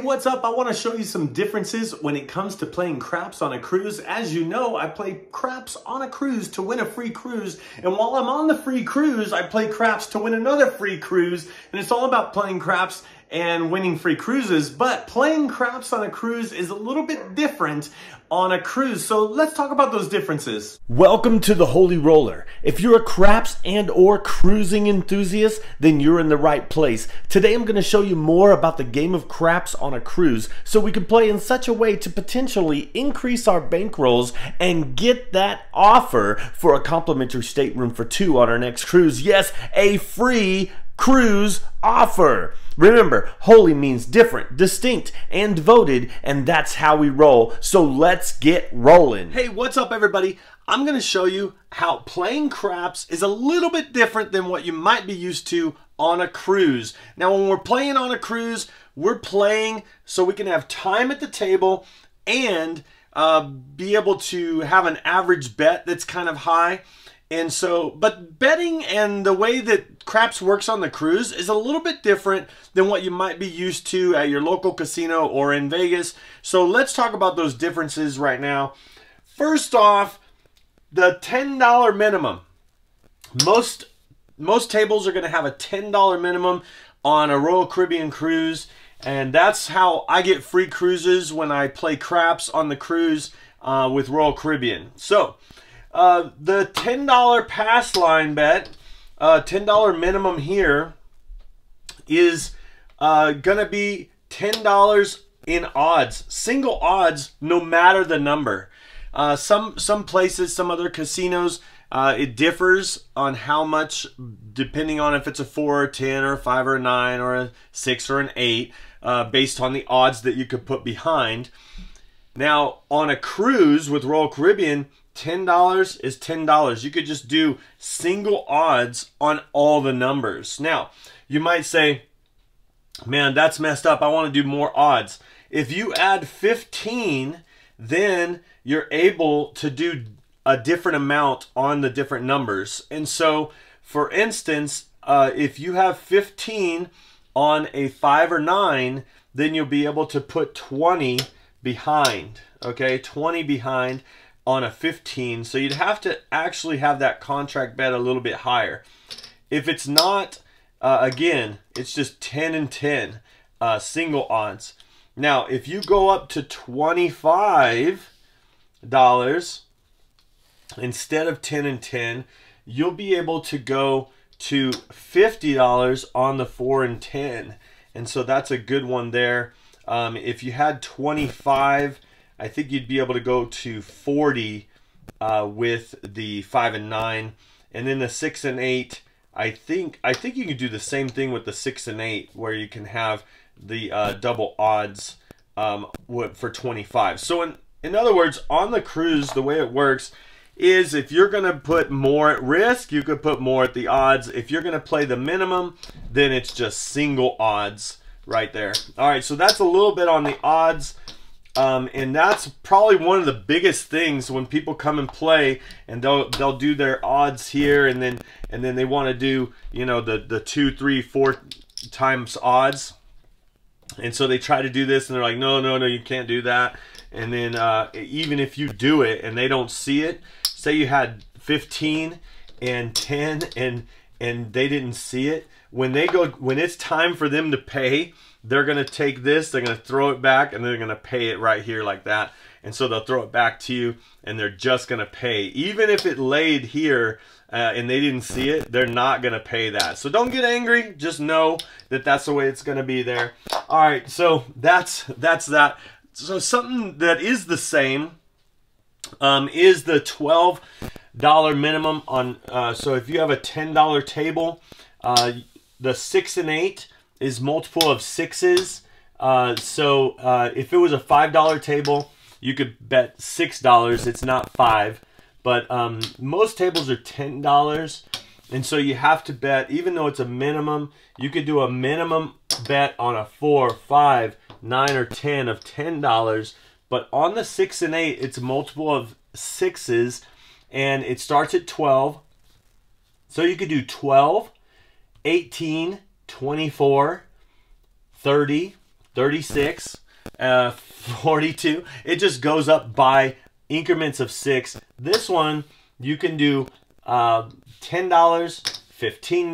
what's up? I want to show you some differences when it comes to playing craps on a cruise. As you know, I play craps on a cruise to win a free cruise. And while I'm on the free cruise, I play craps to win another free cruise. And it's all about playing craps and winning free cruises. But playing craps on a cruise is a little bit different on a cruise. So let's talk about those differences. Welcome to the Holy Roller. If you're a craps and or cruising enthusiast, then you're in the right place. Today I'm going to show you more about the game of craps on a cruise so we can play in such a way to potentially increase our bankrolls and get that offer for a complimentary stateroom for two on our next cruise. Yes, a free cruise offer. Remember, holy means different, distinct, and devoted, and that's how we roll. So let's get rolling. Hey, what's up everybody? I'm going to show you how playing craps is a little bit different than what you might be used to on a cruise. Now, when we're playing on a cruise, we're playing so we can have time at the table and be able to have an average bet that's kind of high. And so, but betting and the way that craps works on the cruise is a little bit different than what you might be used to at your local casino or in Vegas. So let's talk about those differences right now. First off, the $10 minimum. Most tables are going to have a $10 minimum on a Royal Caribbean cruise. And that's how I get free cruises when I play craps on the cruise with Royal Caribbean. So, the $10 pass line bet, $10 minimum here is going to be $10 in odds, single odds, no matter the number. Some places, some other casinos, it differs on how much, depending on if it's a 4 or 10 or a 5 or a 9 or a 6 or an 8, based on the odds that you could put behind. Now, on a cruise with Royal Caribbean, $10 is $10. You could just do single odds on all the numbers. Now, you might say, man, that's messed up. I want to do more odds. If you add 15, then you're able to do a different amount on the different numbers. And so, for instance, if you have 15 on a 5 or 9, then you'll be able to put 20 behind. Okay, 20 behind on a 15, so you'd have to actually have that contract bet a little bit higher. If it's not, again, it's just 10 and 10 single odds. Now, if you go up to $25 instead of 10 and 10, you'll be able to go to $50 on the 4 and 10, and so that's a good one there. If you had 25, I think you'd be able to go to 40 with the 5 and 9, and then the 6 and 8. I think you can do the same thing with the 6 and 8, where you can have the double odds for 25. So in other words, on the cruise, the way it works is if you're going to put more at risk, you could put more at the odds. If you're going to play the minimum, then it's just single odds right there. All right, so that's a little bit on the odds. And that's probably one of the biggest things when people come and play, and they'll do their odds here, and then they want to do, you know, the 2, 3, 4 times odds, and so they try to do this, and they're like, no, you can't do that. And then even if you do it and they don't see it, say you had 15 and 10 and they didn't see it, when it's time for them to pay, they're going to take this, they're going to throw it back, and they're going to pay it right here like that. And so they'll throw it back to you, and they're just going to pay. Even if it laid here and they didn't see it, they're not going to pay that. So don't get angry. Just know that that's the way it's going to be there. All right, so that's that. So something that is the same is the $12 minimum on. So if you have a $10 table, the 6 and 8 is multiple of 6s. So if it was a $5 table, you could bet $6. It's not 5, but most tables are $10, and so you have to bet. Even though it's a minimum, you could do a minimum bet on a 4, 5, 9, or 10 of $10. But on the 6 and 8, it's multiple of 6s, and it starts at 12. So you could do 12, 18, 24, 30, 36, 42. It just goes up by increments of 6. This one you can do $10, $15,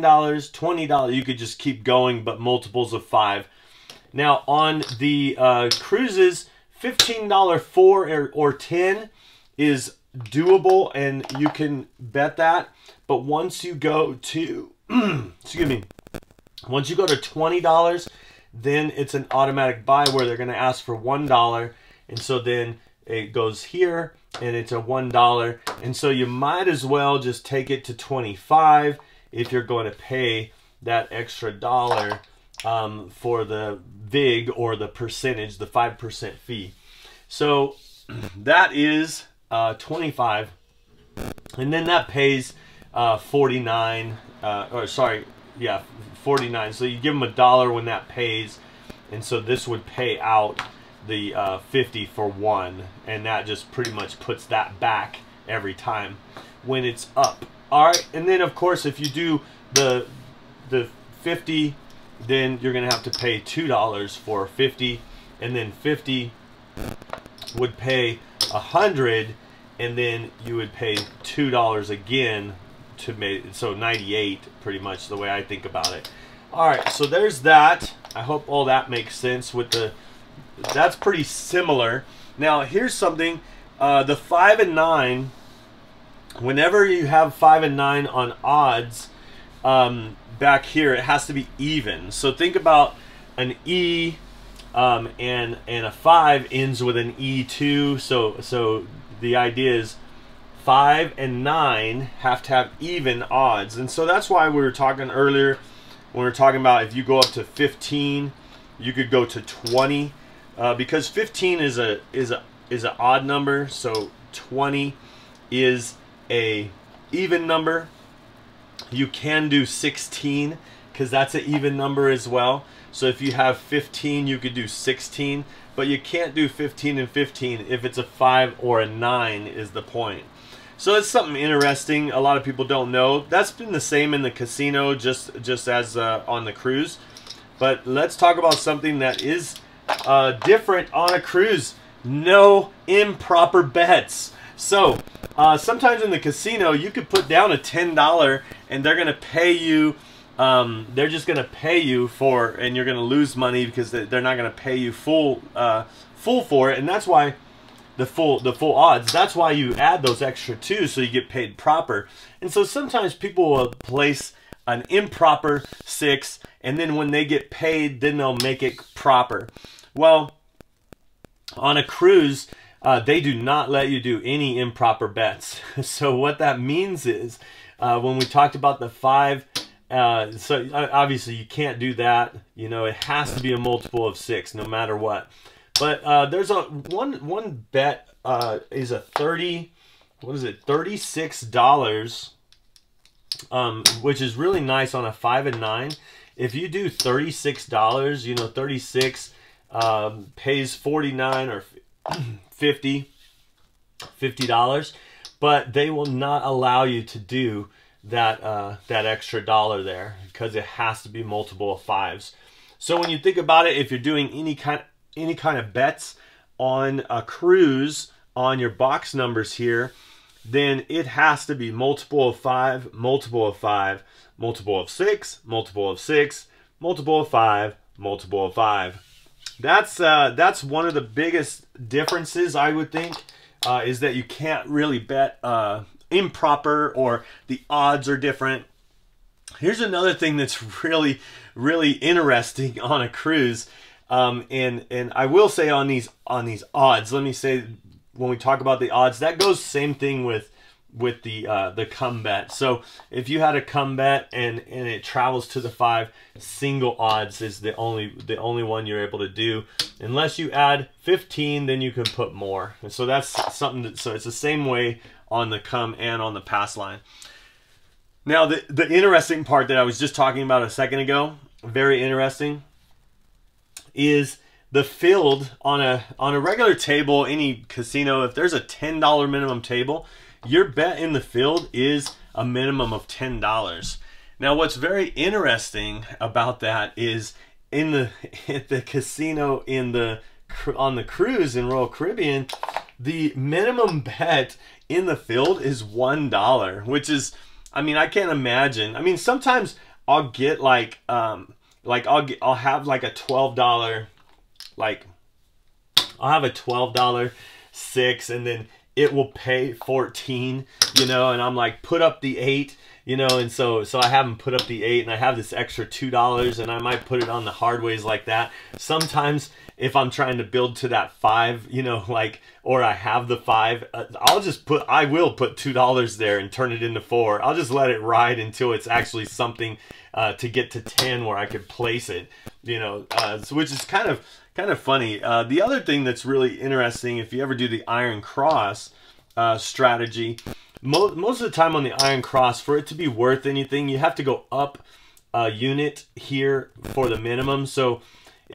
$20. You could just keep going, but multiples of 5. Now on the cruises, $15, 4 or 10 is doable, and you can bet that. But once you go to excuse me, once you go to $20, then it's an automatic buy where they're going to ask for $1, and so then it goes here and it's a $1, and so you might as well just take it to 25 if you're going to pay that extra dollar for the VIG or the percentage, the 5% fee. So that is 25, and then that pays 49, or sorry, yeah, 49. So you give them $1 when that pays, and so this would pay out the 50 for 1, and that just pretty much puts that back every time when it's up. All right, and then of course if you do the 50, then you're gonna have to pay $2 for 50, and then 50 would pay 100, and then you would pay $2 again to make, so 98 pretty much the way I think about it. All right, so there's that. I hope all that makes sense with the, that's pretty similar. Now here's something, the 5 and 9, whenever you have 5 and 9 on odds, back here it has to be even. So think about an E, and a 5 ends with an E2, so the idea is 5 and 9 have to have even odds. And so that's why we were talking earlier when we were talking about if you go up to 15, you could go to 20, because 15 is an odd number, so 20 is a even number. You can do 16 because that's an even number as well. So if you have 15, you could do 16, but you can't do 15 and 15 if it's a 5 or a 9 is the point. So it's something interesting. A lot of people don't know. That's been the same in the casino, just as on the cruise. But let's talk about something that is different on a cruise. No improper bets. So sometimes in the casino, you could put down a $10 and they're going to pay you. They're just going to pay you for, and you're going to lose money because they're not going to pay you full for it. And that's why the full odds. That's why you add those extra 2 so you get paid proper. And so sometimes people will place an improper 6, and then when they get paid, then they'll make it proper. Well, on a cruise, they do not let you do any improper bets. So what that means is, when we talked about the 5, so obviously you can't do that. You know, it has to be a multiple of 6 no matter what. But there's a one bet is a $36, which is really nice on a 5 and 9. If you do $36, you know, 36 pays 49 or $50, but they will not allow you to do that that extra dollar there because it has to be multiple of 5s. So when you think about it, if you're doing any kind of bets on a cruise on your box numbers here, then it has to be multiple of 5, multiple of 5, multiple of 6, multiple of 6, multiple of 5, multiple of 5. That's one of the biggest differences, I would think, is that you can't really bet improper, or the odds are different. Here's another thing that's really interesting on a cruise, and I will say on these odds, let me say, when we talk about the odds, that goes same thing with the come bet. So if you had a come bet and it travels to the 5, single odds is the only one you're able to do. Unless you add 15, then you can put more. And so that's something that, so it's the same way on the come and on the pass line. Now the interesting part that I was just talking about a second ago, very interesting, is the field on a regular table, any casino. If there's a $10 minimum table, your bet in the field is a minimum of $10. Now, what's very interesting about that is in the at the casino on the cruise in Royal Caribbean, the minimum bet in the field is $1, which is, I mean, I can't imagine. I mean, sometimes I'll get like I'll have like a $12, like I'll have a $12 6, and then it will pay 14, you know, and I'm like, put up the 8, you know, and so I have them put up the 8, and I have this extra $2, and I might put it on the hard ways like that. Sometimes if I'm trying to build to that 5, you know, like, or I have the 5, I will put $2 there and turn it into 4. I'll just let it ride until it's actually something to get to 10 where I could place it, you know, which is kind of funny. The other thing that's really interesting, if you ever do the Iron Cross strategy, most of the time on the Iron Cross, for it to be worth anything, you have to go up a unit here for the minimum. So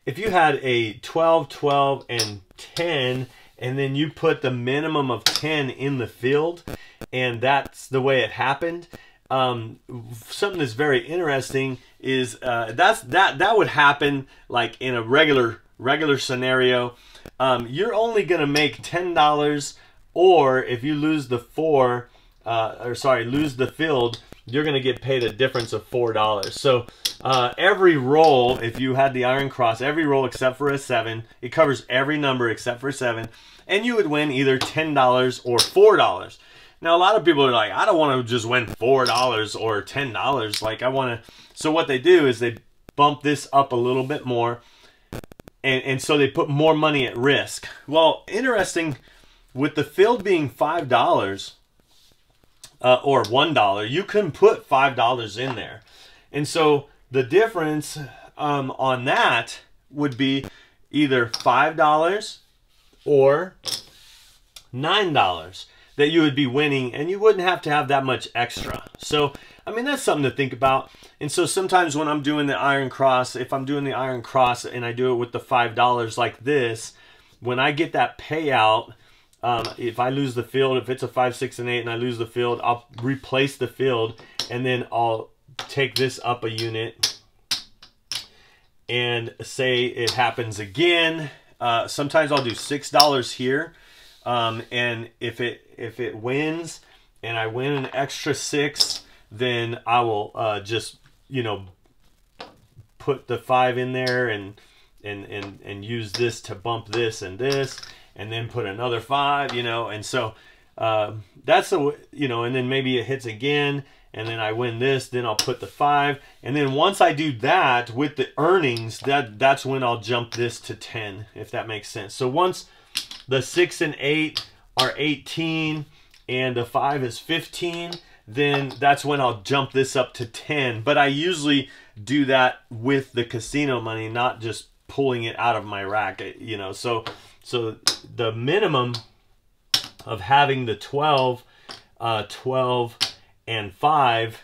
if you had a 12, 12, and 10, and then you put the minimum of 10 in the field, and that's the way it happened, something that's very interesting is that would happen like in a regular scenario. You're only gonna make $10, or if you lose the lose the field, you're gonna get paid a difference of $4. So every roll, if you had the Iron Cross, every roll except for a 7, it covers every number except for 7, and you would win either $10 or $4. Now a lot of people are like, I don't want to just win $4 or $10. Like, I want to. So what they do is they bump this up a little bit more, and so they put more money at risk. Well, interesting, with the field being $5 or $1, you can put $5 in there, and so the difference on that would be either $5 or $9 that you would be winning, and you wouldn't have to have that much extra. So, I mean, that's something to think about. And so sometimes when I'm doing the Iron Cross, if I'm doing the Iron Cross and I do it with the $5 like this, when I get that payout, if I lose the field, if it's a 5, 6, and 8 and I lose the field, I'll replace the field, and then I'll take this up a unit, and say it happens again. Sometimes I'll do $6 here, and if it wins and I win an extra 6, then I will just, you know, put the 5 in there and use this to bump this, and then put another 5, you know. And so that's the, you know, and then maybe it hits again, and then I win this, then I'll put the 5, and then once I do that with the earnings, that's when I'll jump this to 10, if that makes sense. So once the 6 and 8 are 18 and the 5 is 15, then that's when I'll jump this up to 10. But I usually do that with the casino money, not just pulling it out of my rack, you know. So the minimum of having the 12, 12, and 5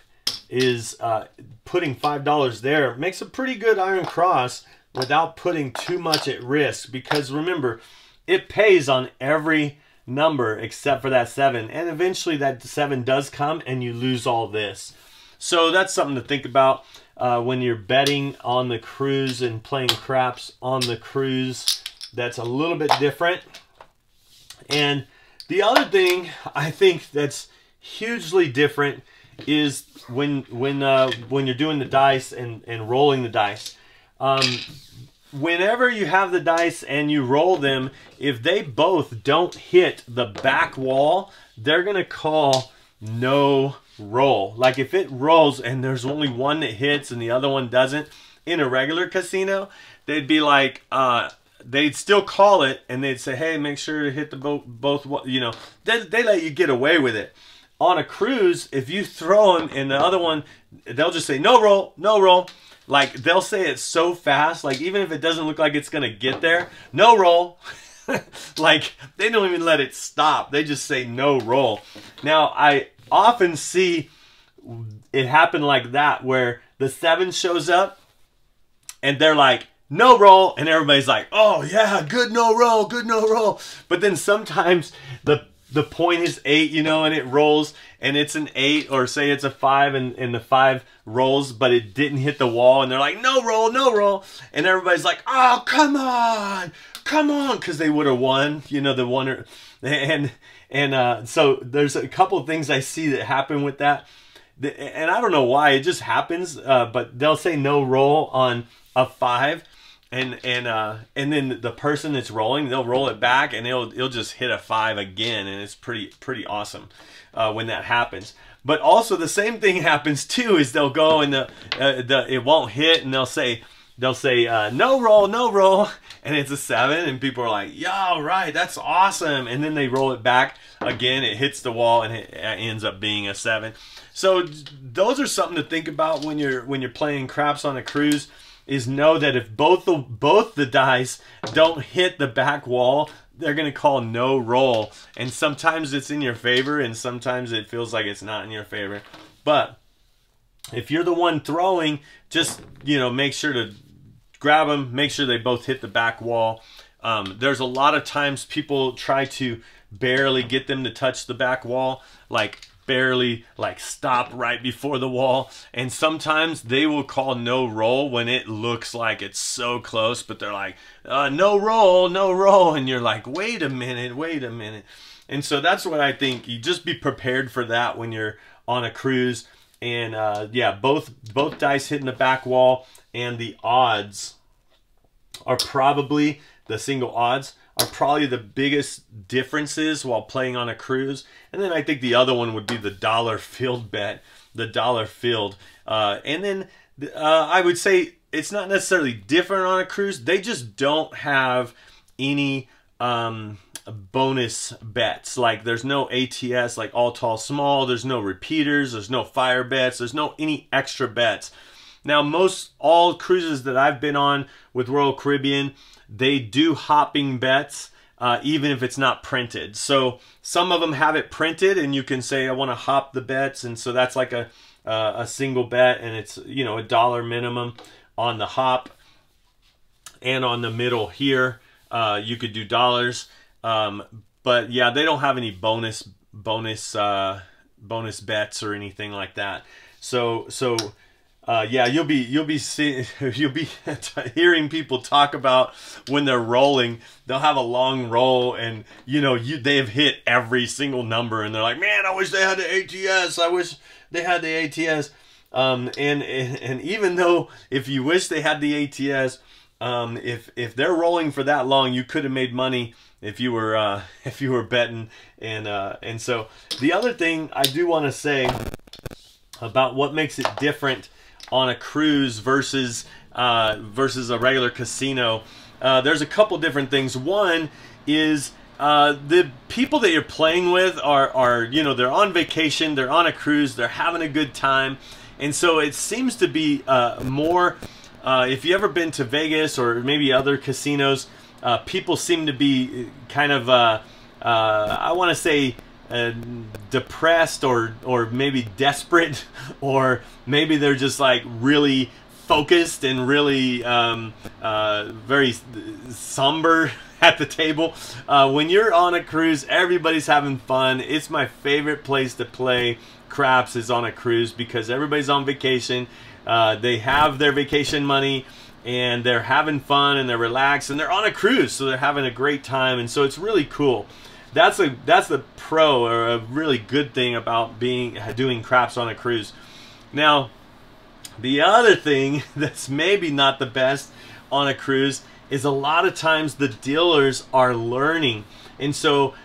is putting $5 there. Makes a pretty good Iron Cross without putting too much at risk, because remember, it pays on every number except for that 7, and eventually that 7 does come and you lose all this. So that's something to think about when you're betting on the cruise and playing craps on the cruise. That's a little bit different. And the other thing I think that's hugely different is when you're doing the dice and rolling the dice. Whenever you have the dice and you roll them, if they both don't hit the back wall, they're gonna call no roll. Like if it rolls and there's only one that hits and the other one doesn't, in a regular casino, they'd be like, they'd still call it, and they'd say, hey, make sure to hit the both, you know, they let you get away with it. On a cruise, if you throw them and the other one, they'll just say no roll, no roll. Like, they'll say it so fast, like even if it doesn't look like it's gonna get there, no roll. Like, they don't even let it stop. They just say no roll. Now, I often see it happen like that, where the 7 shows up and they're like, no roll, and everybody's like, oh yeah, good no roll, good no roll. But then sometimes the point is 8, you know, and it rolls and it's an 8, or say it's a 5 and the 5 rolls, but it didn't hit the wall, and they're like, no roll, no roll. And everybody's like, oh, come on, because they would have won, you know, the one. And so there's a couple of things I see that happen with that. And I don't know why, it just happens, but they'll say no roll on a 5. And then the person that's rolling, they'll roll it back, and it'll just hit a 5 again, and it's pretty awesome when that happens. But also the same thing happens too, is they'll go and it won't hit, and they'll say no roll, and it's a 7, and people are like, yeah, right, that's awesome. And then they roll it back again, it hits the wall, and it ends up being a 7. So those are something to think about when you're playing craps on a cruise. Is know that if both the dice don't hit the back wall, they're going to call no roll. And sometimes it's in your favor, and sometimes it feels like it's not in your favor. But if you're the one throwing, just, you know, make sure to grab them, make sure they both hit the back wall. There's a lot of times people try to barely get them to touch the back wall, like barely, like stop right before the wall, and sometimes they will call no roll when it looks like it's so close, but they're like, no roll, and you're like, wait a minute. And so that's what I think. You just be prepared for that when you're on a cruise. And yeah, both dice hitting the back wall, and the odds are probably, the single odds are probably the biggest differences while playing on a cruise. And then I think the other one would be the dollar field bet, the dollar field. And then I would say it's not necessarily different on a cruise. They just don't have any bonus bets. Like there's no ATS, like all tall small. There's no repeaters. There's no fire bets. There's no any extra bets. Now all cruises that I've been on with Royal Caribbean, they do hopping bets, even if it's not printed. So some of them have it printed, and you can say, I want to hop the bets. And so that's like a single bet, and it's, you know, $1 minimum on the hop. And on the middle here, you could do dollars. But yeah, they don't have any bonus bets or anything like that. So yeah, you'll be hearing people talk about when they're rolling, they'll have a long roll, and you know, they've hit every single number, and they're like, man, I wish they had the ATS. I wish they had the ATS. And even though if you wish they had the ATS, if they're rolling for that long, you could have made money if you were betting. And so the other thing I do want to say about what makes it different on a cruise versus a regular casino, there's a couple different things. One is the people that you're playing with are you know, they're on vacation, they're on a cruise, they're having a good time, and so it seems to be more. If you ever been to Vegas or maybe other casinos, people seem to be kind of I want to say depressed or maybe desperate, or maybe they're just like really focused and really very somber at the table. When you're on a cruise, everybody's having fun. It's my favorite place to play craps is on a cruise, because everybody's on vacation. They have their vacation money, and they're having fun, and they're relaxed, and they're on a cruise, so they're having a great time, and so it's really cool. That's the pro, or a really good thing about doing craps on a cruise. Now, the other thing that's maybe not the best on a cruise is a lot of times the dealers are learning, and so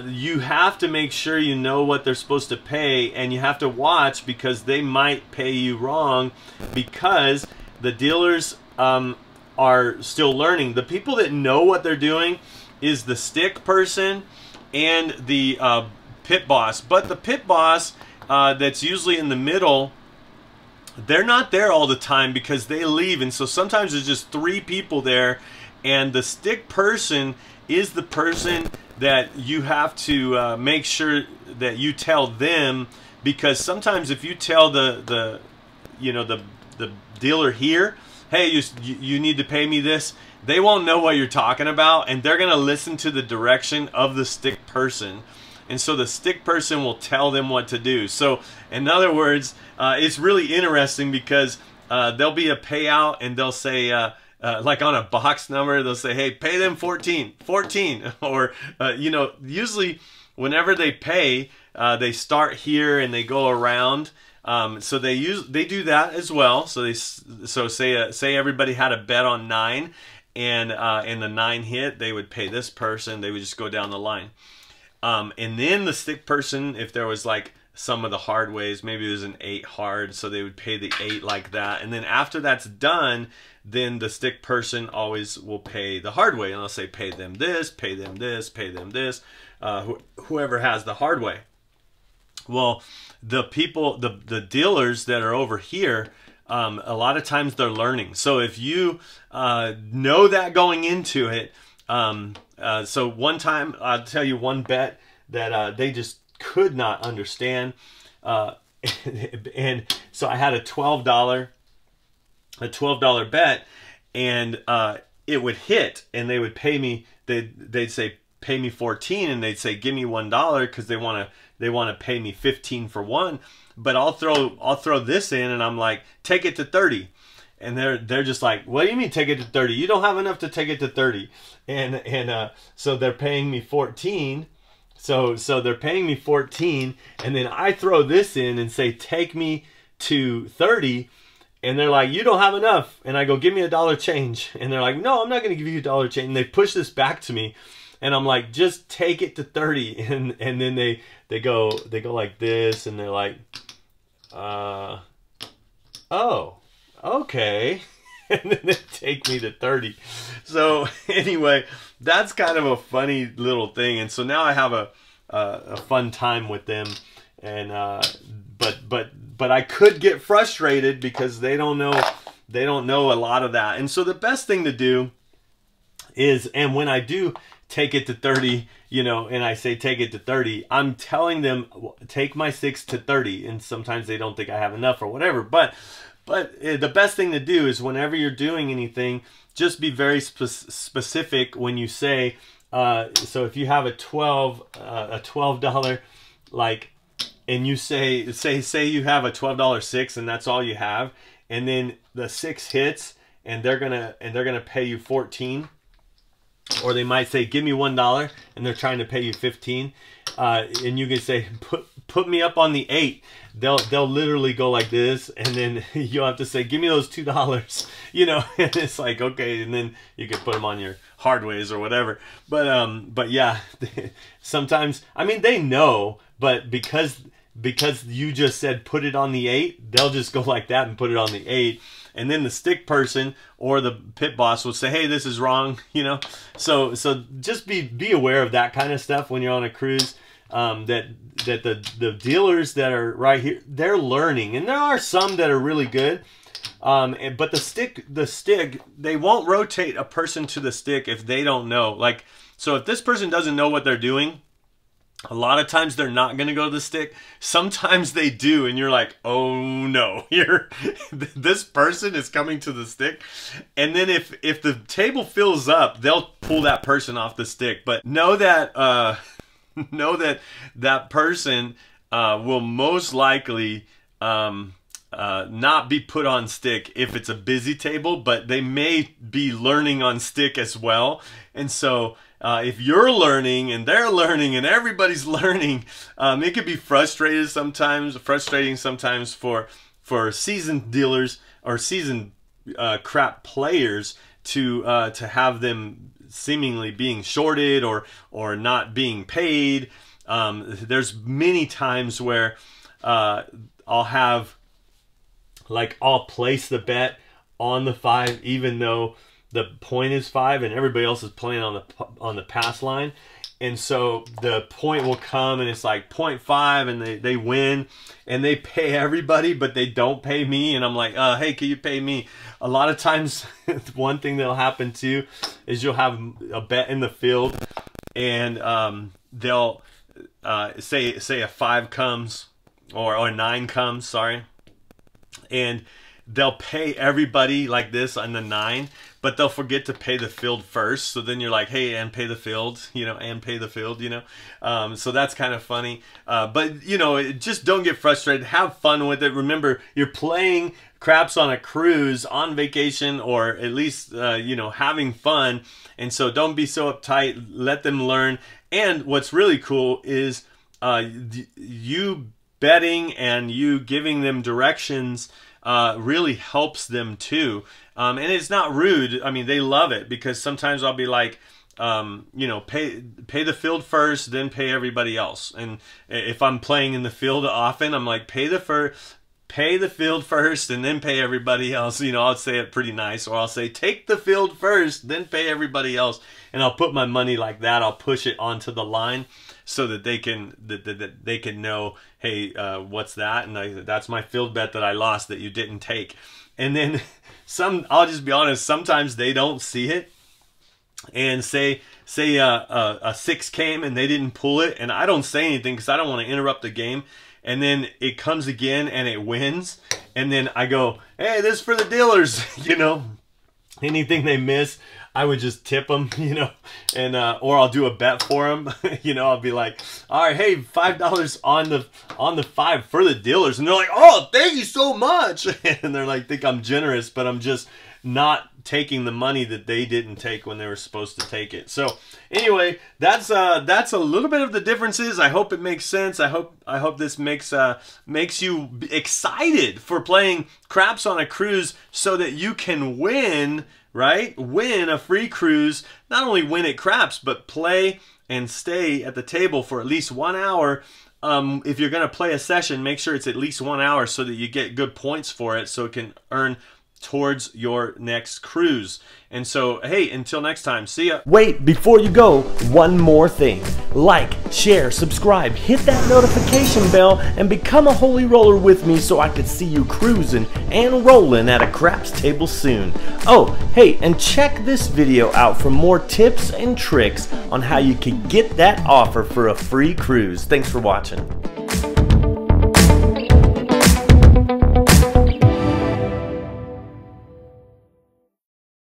you have to make sure you know what they're supposed to pay, and you have to watch, because they might pay you wrong, because the dealers are still learning. The people that know what they're doing is the stick person and the pit boss. But the pit boss that's usually in the middle, they're not there all the time because they leave, and so sometimes there's just 3 people there, and the stick person is the person that you have to make sure that you tell them, because sometimes if you tell the dealer here, hey, you need to pay me this, they won't know what you're talking about, and they're gonna listen to the direction of the stick person. and so the stick person will tell them what to do. So in other words, it's really interesting because there'll be a payout and they'll say, like on a box number, they'll say, hey, pay them 14, or, you know, usually whenever they pay, they start here and they go around. So they do that as well. So say everybody had a bet on 9 and the 9 hit, they would pay this person. They would just go down the line. And then the stick person, if there was like some of the hard ways, maybe there's an 8 hard, so they would pay the 8 like that. And then after that's done, then the stick person always will pay the hard way, and they'll say, pay them this, pay them this, pay them this, whoever has the hard way. Well, the people, the dealers that are over here, a lot of times they're learning. So if you know that going into it, so one time, I'll tell you one bet that they just could not understand. And so I had a $12 bet, and it would hit, and they would pay me. They'd say pay me 14, and they'd say give me $1 because they want to pay me 15 for one. But I'll throw this in, and I'm like, take it to 30. And they're just like, what do you mean take it to 30? You don't have enough to take it to 30. And so they're paying me 14. So they're paying me 14, and then I throw this in and say take me to 30, and they're like, you don't have enough. And I go, give me $1 change. And they're like, no, I'm not going to give you $1 change. And they push this back to me, and I'm like, just take it to 30. And then they go like this, and they're like, oh, okay. And then they take me to 30. So anyway, that's kind of a funny little thing. And so now I have a fun time with them. And but I could get frustrated because they don't know a lot of that. And so the best thing to do is, and when I do take it to 30, you know, and I say take it to 30, I'm telling them take my 6 to 30. And sometimes they don't think I have enough or whatever. But the best thing to do is whenever you're doing anything, just be very specific when you say, so if you have a $12, like, and you say you have a $12 6 and that's all you have, and then the 6 hits and they're gonna pay you 14, or they might say give me $1 and they're trying to pay you 15, and you can say put me up on the 8. They'll literally go like this, and then you'll have to say give me those $2, you know. And it's like, okay, and then you can put them on your hard ways or whatever. But yeah, sometimes, I mean, they know, but because you just said put it on the 8, they'll just go like that and put it on the 8. And then the stick person or the pit boss will say, hey, this is wrong, you know. So just be aware of that kind of stuff when you're on a cruise. That the dealers that are right here, they're learning, and there are some that are really good. But the stick, they won't rotate a person to the stick if they don't know. Like, so if this person doesn't know what they're doing, a lot of times they're not going to go to the stick. Sometimes they do, and you're like, oh no, this person is coming to the stick. And then if the table fills up, they'll pull that person off the stick. But know that that person will most likely not be put on stick if it's a busy table, but they may be learning on stick as well. And so if you're learning and they're learning and everybody's learning, it could be frustrating sometimes for seasoned dealers or seasoned crap players to have them seemingly being shorted or not being paid. There's many times where I'll place the bet on the 5 even though the point is 5 and everybody else is playing on the pass line. And so the point will come and it's like 0.5 and they win and they pay everybody, but they don't pay me. And I'm like, hey, can you pay me? A lot of times, one thing that'll happen too is you'll have a bet in the field, and they'll say a 5 comes or a 9 comes, sorry, and they'll pay everybody like this on the 9, but they'll forget to pay the field first. So then you're like, hey, and pay the field, you know, and pay the field, you know. So that's kind of funny. But, you know, just don't get frustrated. Have fun with it. Remember, you're playing craps on a cruise, on vacation, or at least, you know, having fun. And so don't be so uptight. Let them learn. And what's really cool is you betting and you giving them directions really helps them too. And it's not rude. I mean, they love it, because sometimes I'll be like, you know, pay the field first, then pay everybody else. And if I'm playing in the field often, I'm like, pay the field first and then pay everybody else. You know, I'll say it pretty nice, or I'll say, take the field first, then pay everybody else. And I'll put my money like that. I'll push it onto the line so that they can know, hey, what's that? And that's my field bet that I lost that you didn't take. And then I'll just be honest, sometimes they don't see it, and say a 6 came and they didn't pull it, and I don't say anything because I don't want to interrupt the game. And then it comes again and it wins, and then I go, hey, this is for the dealers. You know, anything they miss, I would just tip them, you know, and or I'll do a bet for them. You know, I'll be like, all right, hey, $5 on the 5 for the dealers, and they're like, oh, thank you so much. And they're like, think I'm generous, but I'm just not taking the money that they didn't take when they were supposed to take it. So anyway, that's a little bit of the differences. I hope it makes sense. I hope this makes you excited for playing craps on a cruise, so that you can win, right? Win a free cruise. Not only win at craps, but play and stay at the table for at least 1 hour. If you're going to play a session, make sure it's at least 1 hour so that you get good points for it, so it can earn towards your next cruise. And so, hey, until next time, see ya. Wait, before you go, one more thing. Like, share, subscribe, hit that notification bell, and become a holy roller with me so I could see you cruising and rolling at a craps table soon. Oh, hey, and check this video out for more tips and tricks on how you can get that offer for a free cruise. Thanks for watching.